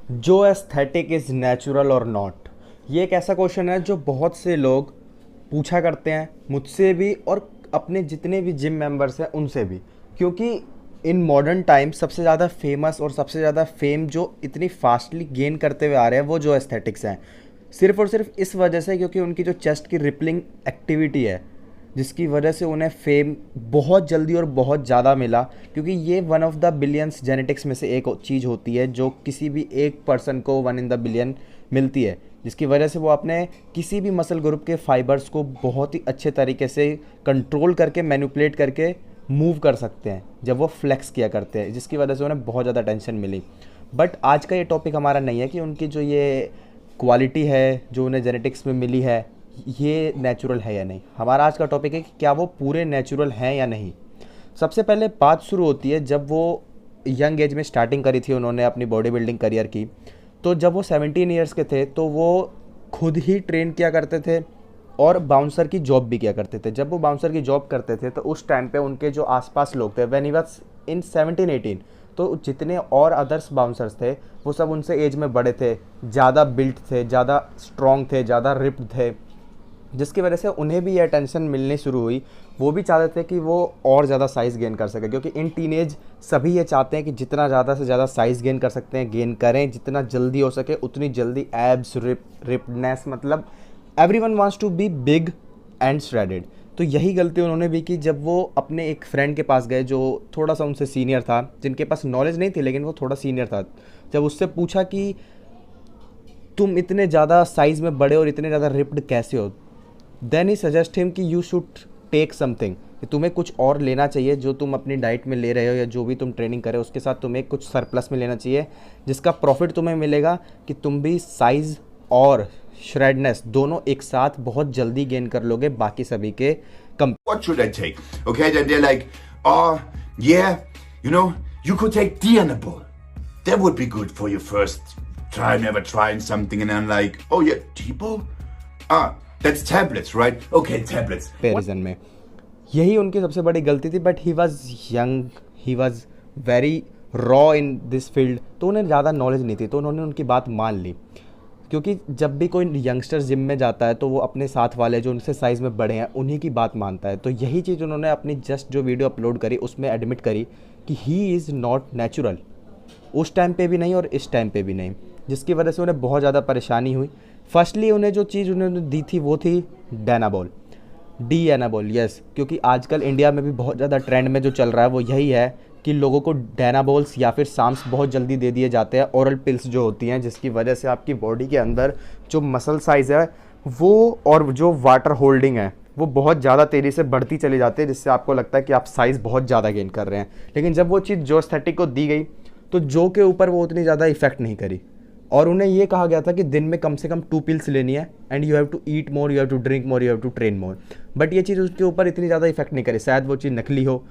जो aesthetic is natural और not, ये एक ऐसा क्वेश्चन है जो बहुत से लोग पूछा करते हैं मुझसे भी और अपने जितने भी जिम मेंबर्स हैं उनसे भी। क्योंकि इन मॉडर्न टाइम सबसे ज़्यादा फेमस और सबसे ज़्यादा फेम जो इतनी फास्टली गेन करते हुए आ रहे हैं वो जो एस्थेटिक्स हैं, सिर्फ़ और सिर्फ इस वजह से क्योंकि उनकी जो चेस्ट की रिपलिंग एक्टिविटी है, जिसकी वजह से उन्हें फेम बहुत जल्दी और बहुत ज़्यादा मिला। क्योंकि ये one of the billions genetics में से एक चीज़ होती है जो किसी भी एक पर्सन को वन इन द बिलियन मिलती है, जिसकी वजह से वो अपने किसी भी मसल ग्रुप के फाइबर्स को बहुत ही अच्छे तरीके से कंट्रोल करके मैनिपुलेट करके मूव कर सकते हैं जब वो फ्लेक्स किया करते हैं, जिसकी वजह से उन्हें बहुत ज़्यादा टेंशन मिली। बट आज का ये टॉपिक हमारा नहीं है कि उनकी जो ये क्वालिटी है जो उन्हें जेनेटिक्स में मिली है ये नेचुरल है या नहीं। हमारा आज का टॉपिक है कि क्या वो पूरे नेचुरल हैं या नहीं। सबसे पहले बात शुरू होती है जब वो यंग एज में स्टार्टिंग करी थी उन्होंने अपनी बॉडी बिल्डिंग करियर की। तो जब वो 17 ईयर्स के थे तो वो खुद ही ट्रेन किया करते थे और बाउंसर की जॉब भी किया करते थे। जब वो बाउंसर की जॉब करते थे तो उस टाइम पे उनके जो आसपास लोग थे व्हेन ही वाज इन 17-18, तो जितने और अदर्स बाउंसर्स थे वो सब उनसे एज में बड़े थे, ज़्यादा बिल्ट थे, ज़्यादा स्ट्रॉन्ग थे, ज़्यादा रिप्ड थे, जिसकी वजह से उन्हें भी यह टेंशन मिलनी शुरू हुई। वो भी चाहते थे कि वो और ज़्यादा साइज़ गेन कर सके, क्योंकि इन टीनेज सभी ये चाहते हैं कि जितना ज़्यादा से ज़्यादा साइज़ गेन कर सकते हैं गेन करें, जितना जल्दी हो सके उतनी जल्दी। एब्स, रिप्डनेस, मतलब everyone wants to be big and shredded. तो यही गलती उन्होंने भी की जब वो अपने एक फ्रेंड के पास गए जो थोड़ा सा उनसे सीनियर था, जिनके पास नॉलेज नहीं थी लेकिन वो थोड़ा सीनियर था। जब उससे पूछा कि तुम इतने ज़्यादा साइज़ में बड़े और इतने ज़्यादा रिप्ड कैसे हो, देन ही सजेस्ट हिम कि यू शुड टेक समथिंग, कि तुम्हें कुछ और लेना चाहिए जो तुम अपनी डाइट में ले रहे हो या जो भी तुम ट्रेनिंग कर रहे हो उसके साथ तुम्हें कुछ सरप्लस में लेना चाहिए, जिसका प्रॉफिट तुम्हें मिलेगा कि तुम भी साइज़ और श्रेडनेस दोनों एक साथ बहुत जल्दी गेन कर लोगे बाकी सभी के कम। What should I take? Okay, then they're like, oh, yeah, you could take Dianabol. That would be good for your first time ever trying something. And I'm like, oh yeah, T-ball? Ah, that's tablets, right? Okay, tablets. Comparison में यही उनकी सबसे बड़ी गलती थी। But he was young, he was very raw in this field, तो उन्हें ज़्यादा नॉलेज नहीं थी, तो उन्होंने उनकी बात मान ली। क्योंकि जब भी कोई यंगस्टर जिम में जाता है तो वो अपने साथ वाले जो उनसे साइज़ में बड़े हैं उन्हीं की बात मानता है। तो यही चीज़ उन्होंने अपनी जस्ट जो वीडियो अपलोड करी उसमें एडमिट करी कि ही इज़ नॉट नेचुरल, उस टाइम पे भी नहीं और इस टाइम पे भी नहीं, जिसकी वजह से उन्हें बहुत ज़्यादा परेशानी हुई। फर्स्टली उन्हें जो चीज़ उन्होंने दी थी वो थी डैनाबॉल, डी एनाबॉल, यस। क्योंकि आजकल इंडिया में भी बहुत ज़्यादा ट्रेंड में जो चल रहा है वो यही है कि लोगों को डैनाबॉल्स या फिर साम्स बहुत जल्दी दे दिए जाते हैं, ओरल पिल्स जो होती हैं, जिसकी वजह से आपकी बॉडी के अंदर जो मसल साइज़ है वो और जो वाटर होल्डिंग है वो बहुत ज़्यादा तेज़ी से बढ़ती चली जाती है, जिससे आपको लगता है कि आप साइज़ बहुत ज़्यादा गेन कर रहे हैं। लेकिन जब वो चीज़ जो एस्थेटिक को दी गई तो जो के ऊपर वो उतनी ज़्यादा इफेक्ट नहीं करी, और उन्हें ये कहा गया था कि दिन में कम से कम 2 पिल्स लेनी है and you have to eat more, you have to drink more, you have to train more. But ये चीज़ उसके ऊपर इतनी ज़्यादा इफेक्ट नहीं करी, शायद वो चीज़ नकली हो।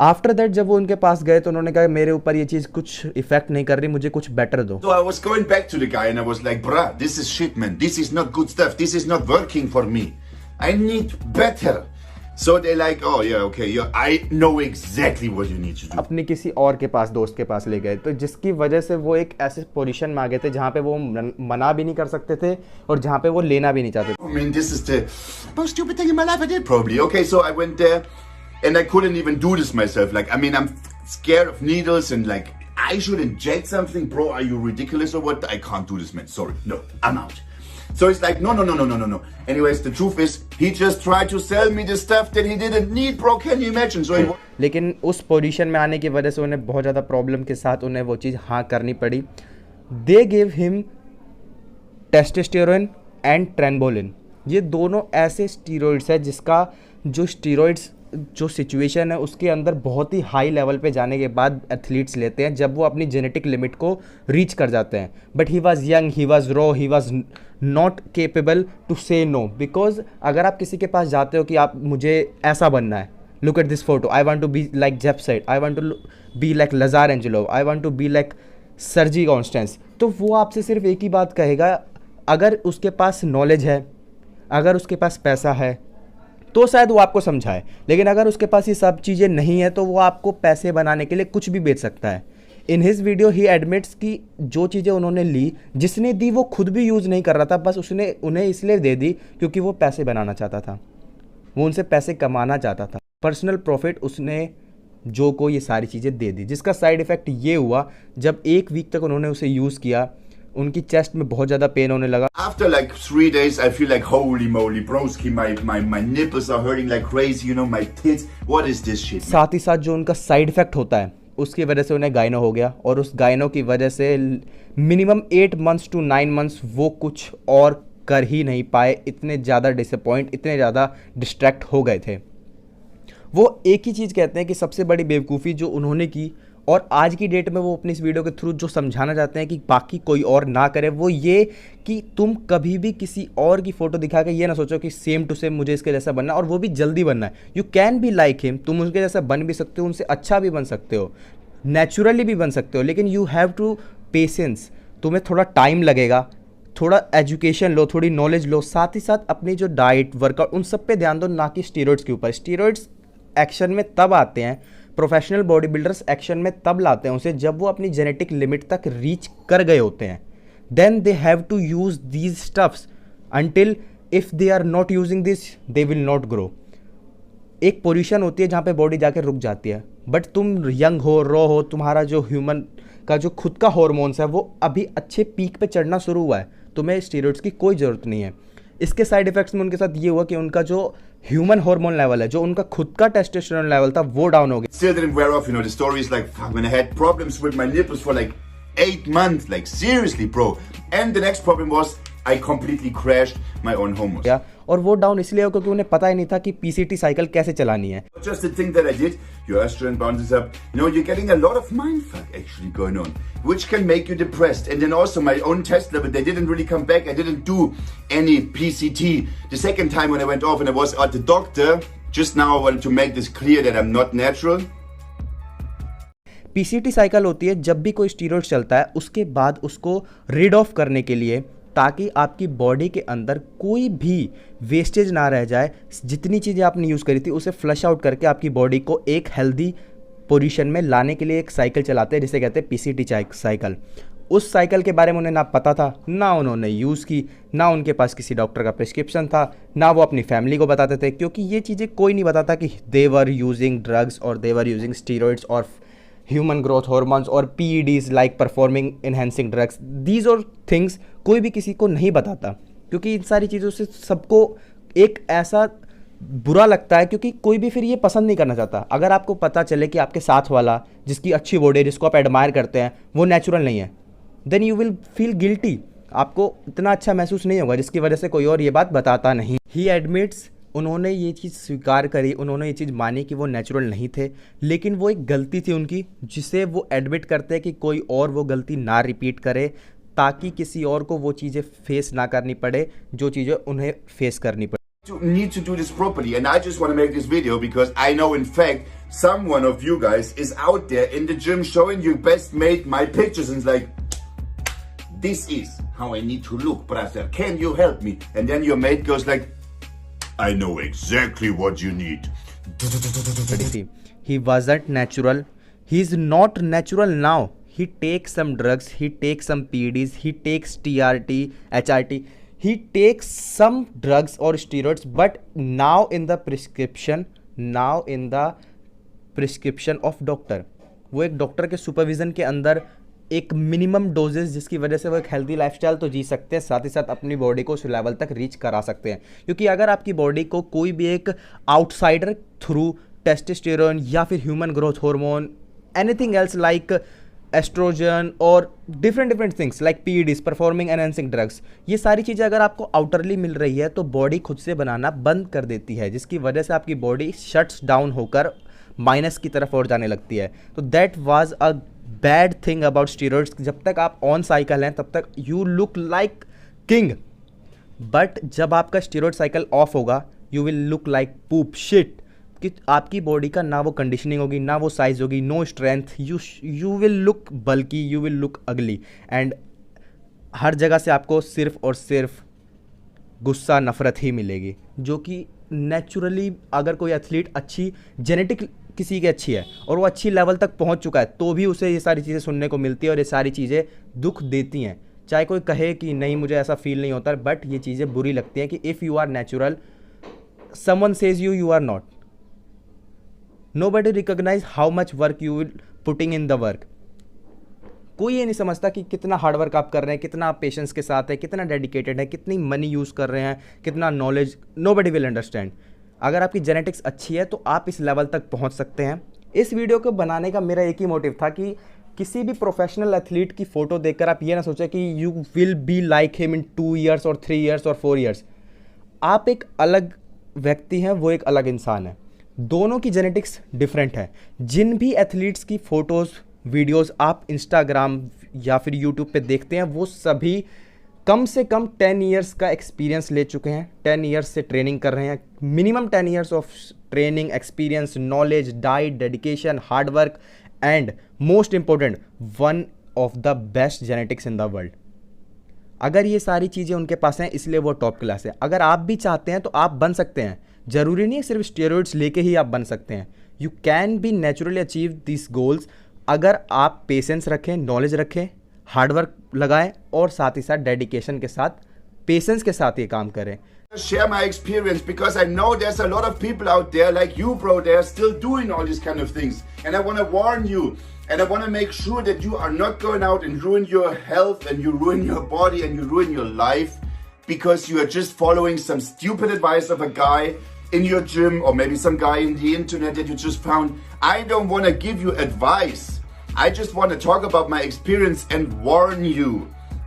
आफ्टर दैट जब वो उनके पास गए तो उन्होंने कहा मेरे ऊपर ये चीज़ कुछ इफेक्ट नहीं कर रही, मुझे कुछ बेटर दो। So I was going back to the guy and I was like, bruh, this is shit, man. This is not good stuff. This is not working for me. I need better. So they're like, oh yeah, okay, yeah, I know exactly what you need to do. अपनी किसी और के पास, दोस्त के पास ले गए, तो जिसकी वजह से वो एक ऐसे पोजीशन में आ गए थे जहाँ पे वो मना भी नहीं कर सकते थे और जहाँ पे वो लेना भी नहीं चाहते थे। I mean, this is the most stupid thing in my life I did probably. Okay, so I went there and I couldn't even do this myself. Like, I mean, I'm scared of needles and like, I should inject something. Bro, are you ridiculous or what? I can't do this, man. Sorry. No, I'm out. So it's like, no. Anyways, the truth is, he just tried to sell me the stuff that he didn't need, bro. Can you imagine? So लेकिन उस position में आने की वजह से उन्हें बहुत ज़्यादा प्रॉब्लम के साथ उन्हें वो चीज़ हाँ करनी पड़ी। They give him testosterone and trenbolone, ये दोनों ऐसे स्टीरॉइड्स है जिसका जो स्टीरॉइड्स जो सिचुएशन है उसके अंदर बहुत ही हाई लेवल पे जाने के बाद एथलीट्स लेते हैं जब वो अपनी जेनेटिक लिमिट को रीच कर जाते हैं। But he was young, he was raw, he was not capable to say no. Because अगर आप किसी के पास जाते हो कि आप मुझे ऐसा बनना है, look at this photo, I want to be like Jeff Seid, I want to be like Lazar Angelov, I want to be like Sergi Constance, तो वो आपसे सिर्फ एक ही बात कहेगा। अगर उसके पास नॉलेज है, अगर उसके पास पैसा है तो शायद वो आपको समझाए, लेकिन अगर उसके पास ये सब चीज़ें नहीं है तो वो आपको पैसे बनाने के लिए कुछ भी बेच सकता है। In his video he admits कि जो चीज़ें उन्होंने ली, जिसने दी वो खुद भी यूज़ नहीं कर रहा था, बस उसने उन्हें इसलिए दे दी क्योंकि वो पैसे बनाना चाहता था, वो उनसे पैसे कमाना चाहता था, पर्सनल प्रॉफिट उसने जो को ये सारी चीज़ें दे दी, जिसका साइड इफ़ेक्ट ये हुआ जब 1 वीक तक उन्होंने उसे यूज़ किया, उनकी चेस्ट में बहुत ज़्यादा पेन होने लगा। After like 3 days, I feel like holy moly, broski, my nipples are hurting like crazy, you know, my tits. What is this shit? साथ ही साथ जो उनका साइड इफ़ेक्ट होता है उसकी वजह से उन्हें गायनो हो गया, और उस गायनो की वजह से मिनिमम 8 मंथ्स टू 9 मंथ्स वो कुछ और कर ही नहीं पाए, इतने ज़्यादा डिसअपॉइंट, इतने ज़्यादा डिस्ट्रैक्ट हो गए थे। वो एक ही चीज़ कहते हैं कि सबसे बड़ी बेवकूफ़ी जो उन्होंने की, और आज की डेट में वो अपनी इस वीडियो के थ्रू जो समझाना चाहते हैं कि बाकी कोई और ना करे, वो ये कि तुम कभी भी किसी और की फ़ोटो दिखा के ये ना सोचो कि सेम टू सेम मुझे इसके जैसा बनना है, और वो भी जल्दी बनना है। You can be like him, तुम उसके जैसा बन भी सकते हो, उनसे अच्छा भी बन सकते हो, नेचुरली भी बन सकते हो, लेकिन यू हैव टू पेशेंस, तुम्हें थोड़ा टाइम लगेगा, थोड़ा एजुकेशन लो, थोड़ी नॉलेज लो, साथ ही साथ अपनी जो डाइट, वर्कआउट, उन सब पे ध्यान दो, ना कि स्टीरॉइड्स के ऊपर। स्टीरॉइड्स एक्शन में तब आते हैं, प्रोफेशनल बॉडी बिल्डर्स एक्शन में तब लाते हैं उसे जब वो अपनी जेनेटिक लिमिट तक रीच कर गए होते हैं। Then they have to use these stuffs until if they are not using this they will not grow. एक पोजीशन होती है जहाँ पे बॉडी जाके रुक जाती है, बट तुम यंग हो, रॉ हो, तुम्हारा जो ह्यूमन का जो खुद का हॉर्मोन्स है वो अभी अच्छे पीक पे चढ़ना शुरू हुआ है, तुम्हें स्टीरॉइड्स की कोई ज़रूरत नहीं है। इसके साइड इफेक्ट्स में उनके साथ ये हुआ कि उनका जो ह्यूमन हार्मोन लेवल है, जो उनका खुद का टेस्टोस्टेरोन लेवल था, वो डाउन हो गया। Still didn't wear off, you know, the story is like, fuck, when I had problems with my nipples for like 8 months, like seriously, bro. And the next problem was, I completely crashed my own hormones. और वो down इसलिए हो क्योंकि उन्हें पता ही नहीं था कि पीसीटी साइकिल कैसे चलानी है। Just the thing that I did, your estrogen bounces up. You know, you're getting a lot of mindfuck actually going on, which can make you depressed. And then also my own test level, they didn't really come back. I didn't do any PCT. The second time when I went off and I was at the doctor, just now I wanted to make this clear that I'm not natural. PCT cycle होती है जब भी कोई steroid चलता है उसके बाद उसको रीड ऑफ करने के लिए, ताकि आपकी बॉडी के अंदर कोई भी वेस्टेज ना रह जाए, जितनी चीज़ें आपने यूज़ करी थी उसे फ्लश आउट करके आपकी बॉडी को एक हेल्दी पोजीशन में लाने के लिए एक साइकिल चलाते हैं जिसे कहते हैं पीसीटी साइकिल। उस साइकिल के बारे में उन्हें ना पता था, ना उन्होंने यूज़ की, ना उनके पास किसी डॉक्टर का प्रिस्क्रिप्शन था, ना वो अपनी फैमिली को बताते थे, क्योंकि ये चीज़ें कोई नहीं बताता कि दे वर यूजिंग ड्रग्स और दे वर यूजिंग स्टीरॉइड्स और ह्यूमन ग्रोथ हार्मोन्स और PEDs like performing enhancing drugs, these और थिंग्स कोई भी किसी को नहीं बताता, क्योंकि इन सारी चीज़ों से सबको एक ऐसा बुरा लगता है, क्योंकि कोई भी फिर ये पसंद नहीं करना चाहता। अगर आपको पता चले कि आपके साथ वाला जिसकी अच्छी बॉडी है, जिसको आप एडमायर करते हैं, वो नेचुरल नहीं है, then you will feel guilty, आपको इतना अच्छा महसूस नहीं होगा, जिसकी वजह से कोई और ये बात बताता नहीं। ही एडमिट्स, उन्होंने ये चीज़ स्वीकार करी, उन्होंने ये चीज़ मानी कि वो नेचुरल नहीं थे, लेकिन वो एक गलती थी उनकी, जिसे वो एडमिट करते हैं कि कोई और वो गलती ना रिपीट करे, ताकि किसी और को वो चीज़ें फेस ना करनी पड़े जो चीज़ें उन्हें फेस करनी पड़े। You need to do this properly, and I just want to make this video because I know in fact someone of you guys is out there in the gym showing you best made my pictures and is like, this is how I need to look, brother, can you help me? And then your mate goes like, I know exactly what you need. He wasn't natural. He's not natural now. He takes some drugs, he takes some PEDs, he takes TRT, HRT, he takes some drugs or steroids, but now in the prescription of doctor. वो एक doctor के supervision के अंदर एक minimum doses, जिसकी वजह से वो एक हेल्दी लाइफस्टाइल तो जी सकते हैं, साथ ही साथ अपनी बॉडी को उस लेवल तक रीच करा सकते हैं। क्योंकि अगर आपकी बॉडी को कोई भी एक आउटसाइडर थ्रू टेस्टोस्टेरोन या फिर human growth hormone, anything else like estrogen और different things like PEDs, performing enhancing drugs, ये सारी चीज़ें अगर आपको आउटरली मिल रही है तो बॉडी खुद से बनाना बंद कर देती है, जिसकी वजह से आपकी बॉडी शट्स डाउन होकर माइनस की तरफ और जाने लगती है। तो that was a bad thing about steroids. जब तक आप ऑन साइकिल हैं तब तक you look like king, but जब आपका स्टीरॉइड साइकिल ऑफ होगा you will look like poop shit, कि आपकी बॉडी का ना वो कंडीशनिंग होगी, ना वो साइज होगी, no strength, you will look बल्कि, you will look ugly, and हर जगह से आपको सिर्फ और सिर्फ गुस्सा, नफरत ही मिलेगी, जो कि नेचुरली अगर कोई एथलीट अच्छी जेनेटिक किसी की अच्छी है और वो अच्छी लेवल तक पहुंच चुका है, तो भी उसे ये सारी चीज़ें सुनने को मिलती है और ये सारी चीज़ें दुख देती हैं। चाहे कोई कहे कि नहीं मुझे ऐसा फील नहीं होता, बट ये चीज़ें बुरी लगती हैं कि if you are natural, someone says you are not, nobody recognize how much work you will putting in the work. कोई ये नहीं समझता कि कितना हार्ड वर्क आप कर रहे हैं, कितना आप पेशेंस के साथ है, कितना डेडिकेटेड है, कितनी मनी यूज़ कर रहे हैं, कितना नॉलेज, नोबडी विल अंडरस्टैंड। अगर आपकी जेनेटिक्स अच्छी है तो आप इस लेवल तक पहुंच सकते हैं। इस वीडियो को बनाने का मेरा एक ही मोटिव था कि किसी भी प्रोफेशनल एथलीट की फ़ोटो देखकर आप ये ना सोचें कि you will be like him in 2 years और 3 ईयर्स और 4 ईयर्स। आप एक अलग व्यक्ति हैं, वो एक अलग इंसान है, दोनों की जेनेटिक्स डिफरेंट है। जिन भी एथलीट्स की फ़ोटोज़ वीडियोस आप इंस्टाग्राम या फिर यूट्यूब पे देखते हैं, वो सभी कम से कम 10 ईयर्स का एक्सपीरियंस ले चुके हैं, 10 ईयर्स से ट्रेनिंग कर रहे हैं, minimum 10 years of training, experience, knowledge, diet, dedication, hard work and most important one of the best genetics in the world. अगर ये सारी चीज़ें उनके पास हैं, इसलिए वो टॉप क्लास है। अगर आप भी चाहते हैं तो आप बन सकते हैं, ज़रूरी नहीं है सिर्फ स्टेरॉइड्स लेके ही आप बन सकते हैं। You can be naturally achieve this goals अगर आप पेशेंस रखें, नॉलेज रखें, हार्ड वर्क लगाएं और साथ ही साथ डेडिकेशन के साथ, पेशेंस के साथ ये काम करें। Share my experience because I know there's a lot of people out there like you, bro. They are still doing all these kind of things, and I want to warn you, and I want to make sure that you are not going out and ruin your health, and you ruin your body, and you ruin your life because you are just following some stupid advice of a guy in your gym or maybe some guy in the internet that you just found. I don't want to give you advice. I just want to talk about my experience and warn you.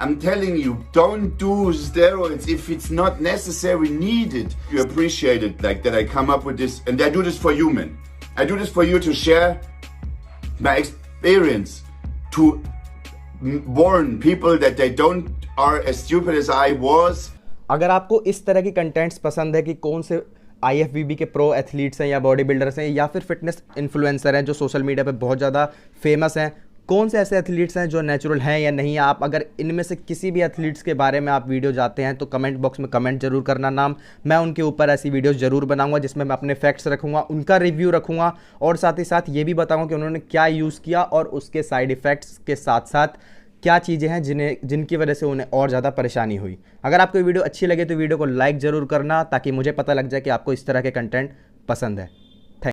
I'm telling you, don't do steroids if it's not necessary, needed. You appreciate it, like that I come up with this, and I do this for you, man. I do this for you to share my experience, to warn people that they don't are as stupid as I was. अगर आपको इस तरह की contents पसंद है कि कौन से IFBB के प्रो एथलीट्स हैं या बॉडी बिल्डर्स हैं या फिर फिटनेस इन्फ्लुएंसर हैं जो सोशल मीडिया पे बहुत ज़्यादा फेमस हैं, कौन से ऐसे एथलीट्स हैं जो नेचुरल हैं या नहीं, आप अगर इनमें से किसी भी एथलीट्स के बारे में आप वीडियो चाहते हैं तो कमेंट बॉक्स में कमेंट जरूर करना नाम। मैं उनके ऊपर ऐसी वीडियोस जरूर बनाऊंगा जिसमें मैं अपने फैक्ट्स रखूंगा, उनका रिव्यू रखूंगा और साथ ही साथ ये भी बताऊंगा कि उन्होंने क्या यूज़ किया और उसके साइड इफ़ेक्ट्स के साथ साथ क्या चीज़ें हैं जिनकी वजह से उन्हें और ज़्यादा परेशानी हुई। अगर आपको वीडियो अच्छी लगे तो वीडियो को लाइक ज़रूर करना ताकि मुझे पता लग जाए कि आपको इस तरह के कंटेंट पसंद है।